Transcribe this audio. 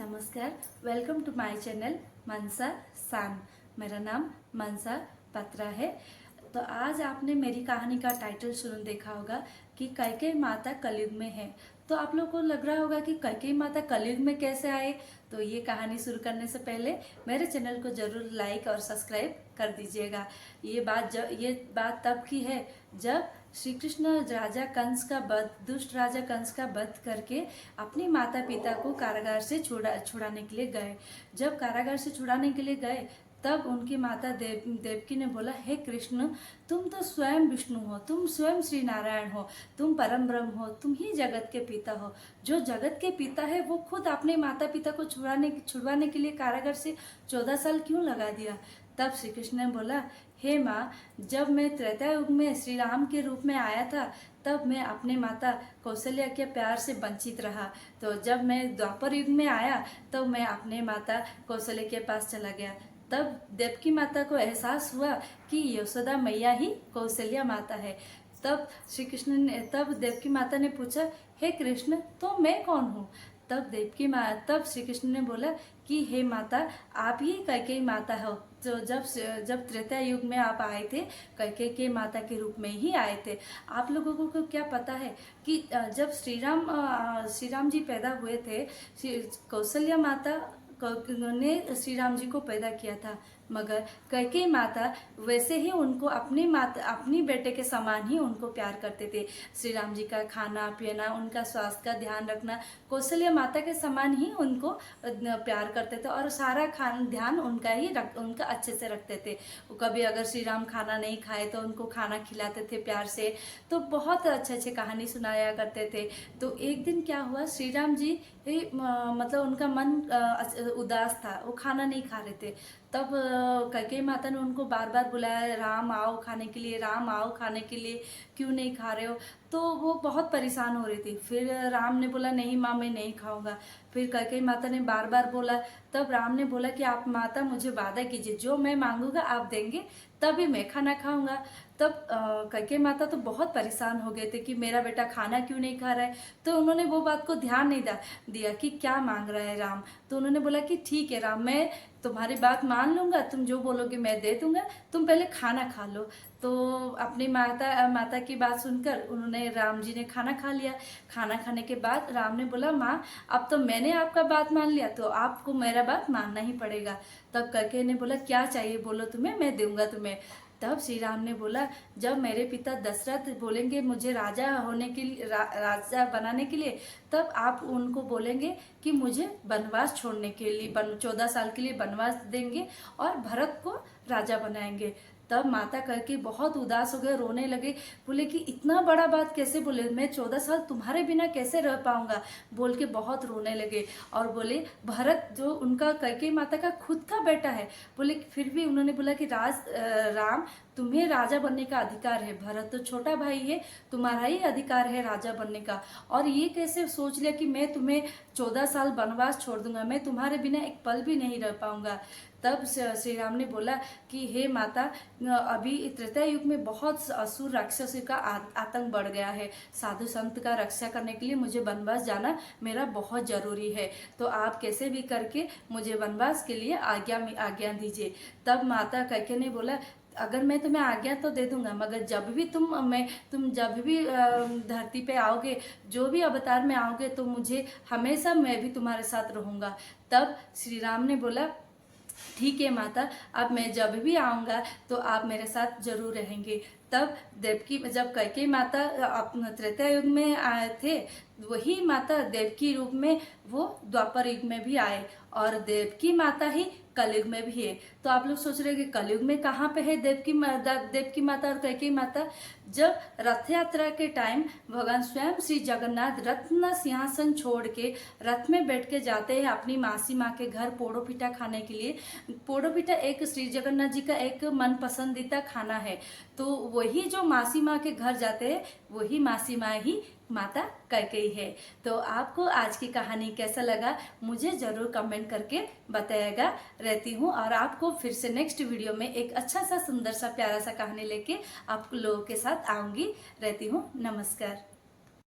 नमस्कार, welcome to my channel मनसा सान। मेरा नाम मनसा पत्रा है। तो आज आपने मेरी कहानी का टाइटल सुन देखा होगा कि कैकेयी माता कलयुग में है। तो आप लोग को लग रहा होगा कि कैकेयी माता कलयुग में कैसे आए। तो ये कहानी शुरू करने से पहले मेरे चैनल को जरूर लाइक और सब्सक्राइब कर दीजिएगा। ये बात तब की है जब श्री कृष्ण दुष्ट राजा कंस का वध करके अपनी माता पिता को कारागार से छुड़ाने के लिए गए। जब कारागार से छुड़ाने के लिए गए तब उनकी माता देवकी ने बोला, हे कृष्ण, तुम तो स्वयं विष्णु हो, तुम स्वयं श्री नारायण हो, तुम परम ब्रह्म हो, तुम ही जगत के पिता हो। जो जगत के पिता है वो खुद अपने माता पिता को छुड़वाने के लिए कारागार से 14 साल क्यों लगा दिया। तब श्री कृष्ण ने बोला, हे माँ, जब मैं त्रेता युग में श्री राम के रूप में आया था तब मैं अपने माता कौशल्या के प्यार से वंचित रहा। तो जब मैं द्वापर युग में आया तब मैं अपने माता कौशल्या के पास चला गया। तब देवकी माता को एहसास हुआ कि यशोदा मैया ही कौशल्या माता है। तब देवकी माता ने पूछा, हे कृष्ण, तो मैं कौन हूँ। तब श्री कृष्ण ने बोला कि हे माता, आप ही कैकेयी माता हो। तो जब त्रेता युग में आप आए थे, कैकेयी के माता के रूप में ही आए थे। आप लोगों को क्या पता है कि जब श्री राम जी पैदा हुए थे, कौशल्या माता ने श्री राम जी को पैदा किया था, मगर कैकेयी माता वैसे ही उनको अपनी बेटे के समान ही उनको प्यार करते थे। श्री राम जी का खाना पीना, उनका स्वास्थ्य का ध्यान रखना कौशल्या माता के समान ही उनको प्यार करते थे और सारा ध्यान उनका अच्छे से रखते थे। कभी अगर श्री राम खाना नहीं खाए तो उनको खाना खिलाते थे प्यार से। तो बहुत अच्छे कहानी सुनाया करते थे। तो एक दिन क्या हुआ, श्री राम जी मतलब उनका मन उदास था, वो खाना नहीं खा रहे थे। तब कैकेयी माता ने उनको बार बार बुलाया, राम आओ खाने के लिए, राम आओ खाने के लिए, क्यों नहीं खा रहे हो। तो वो बहुत परेशान हो रही थी। फिर राम ने बोला, नहीं माँ, मैं नहीं खाऊंगा। फिर कैकेयी माता ने बार बार बोला। तब राम ने बोला कि आप माता मुझे वादा कीजिए, जो मैं मांगूंगा आप देंगे तभी मैं खाना खाऊंगा। तब कैकेयी माता तो बहुत परेशान हो गए थे कि मेरा बेटा खाना क्यों नहीं खा रहा है। तो उन्होंने वो बात को ध्यान नहीं दिया कि क्या मांग रहा है राम। तो उन्होंने बोला कि ठीक है राम, मैं तुम्हारी बात मान लूंगा, तुम जो बोलोगे मैं दे दूंगा, तुम पहले खाना खा लो। तो अपनी माता की बात सुनकर राम जी ने खाना खा लिया। खाना खाने के बाद राम ने बोला, माँ, अब तो मैंने आपका बात मान लिया, तो आपको मेरा बात मानना ही पड़ेगा। तब कैकेयी ने बोला, क्या चाहिए बोलो तुम्हें, मैं दूंगा तुम्हें। तब श्री राम ने बोला, जब मेरे पिता दशरथ बोलेंगे मुझे राजा होने के लिए, राजा बनाने के लिए, तब आप उनको बोलेंगे कि मुझे वनवास छोड़ने के लिए 14 साल के लिए वनवास देंगे और भरत को राजा बनाएंगे। तब माता कैकेयी बहुत उदास हो गए, रोने लगे। बोले कि इतना बड़ा बात कैसे बोले, मैं 14 साल तुम्हारे बिना कैसे रह पाऊंगा, बोल के बहुत रोने लगे। और बोले, भरत जो उनका कैकेयी माता का खुद का बेटा है, बोले फिर भी उन्होंने बोला कि राम, तुम्हें राजा बनने का अधिकार है, भरत तो छोटा भाई है, तुम्हारा ही अधिकार है राजा बनने का। और ये कैसे सोच लिया कि मैं तुम्हें 14 साल वनवास छोड़ दूंगा, मैं तुम्हारे बिना एक पल भी नहीं रह पाऊंगा। तब श्री राम ने बोला कि हे माता, अभी त्रेता युग में बहुत असुर राक्षसों का आतंक बढ़ गया है, साधु संत का रक्षा करने के लिए मुझे वनवास जाना मेरा बहुत जरूरी है। तो आप कैसे भी करके मुझे वनवास के लिए आज्ञा दीजिए। तब माता कैकेयी ने बोला, अगर मैं तुम्हें आज्ञा तो दे दूंगा, मगर जब भी तुम जब भी धरती पे आओगे, जो भी अवतार में आओगे, तो मुझे हमेशा मैं भी तुम्हारे साथ रहूंगा। तब श्री राम ने बोला, ठीक है माता, अब मैं जब भी आऊँगा तो आप मेरे साथ जरूर रहेंगे। तब जब कैकेयी माता त्रेता युग में आए थे, वही माता देवकी रूप में वो द्वापर युग में भी आए और देवकी माता ही कलयुग में भी है। तो आप लोग सोच रहे हैं कि कलयुग में कहाँ पे है देवकी माता और कैकेयी माता। जब रथ यात्रा के टाइम भगवान स्वयं श्री जगन्नाथ रत्न सिंहासन छोड़ के रथ में बैठ के जाते हैं अपनी मासी माँ के घर पोड़ो पिठा खाने के लिए। पोड़ो पिठा एक श्री जगन्नाथ जी का एक मन पसंदीदा खाना है। तो वही जो मासी माँ के घर जाते हैं, वही मासी माँ ही माता कैकेयी है। तो आपको आज की कहानी कैसा लगा मुझे जरूर कमेंट करके बताइएगा। रहती हूँ और आपको फिर से नेक्स्ट वीडियो में एक अच्छा सा सुंदर सा प्यारा सा कहानी लेके आप लोगों के साथ आऊंगी। रहती हूँ, नमस्कार।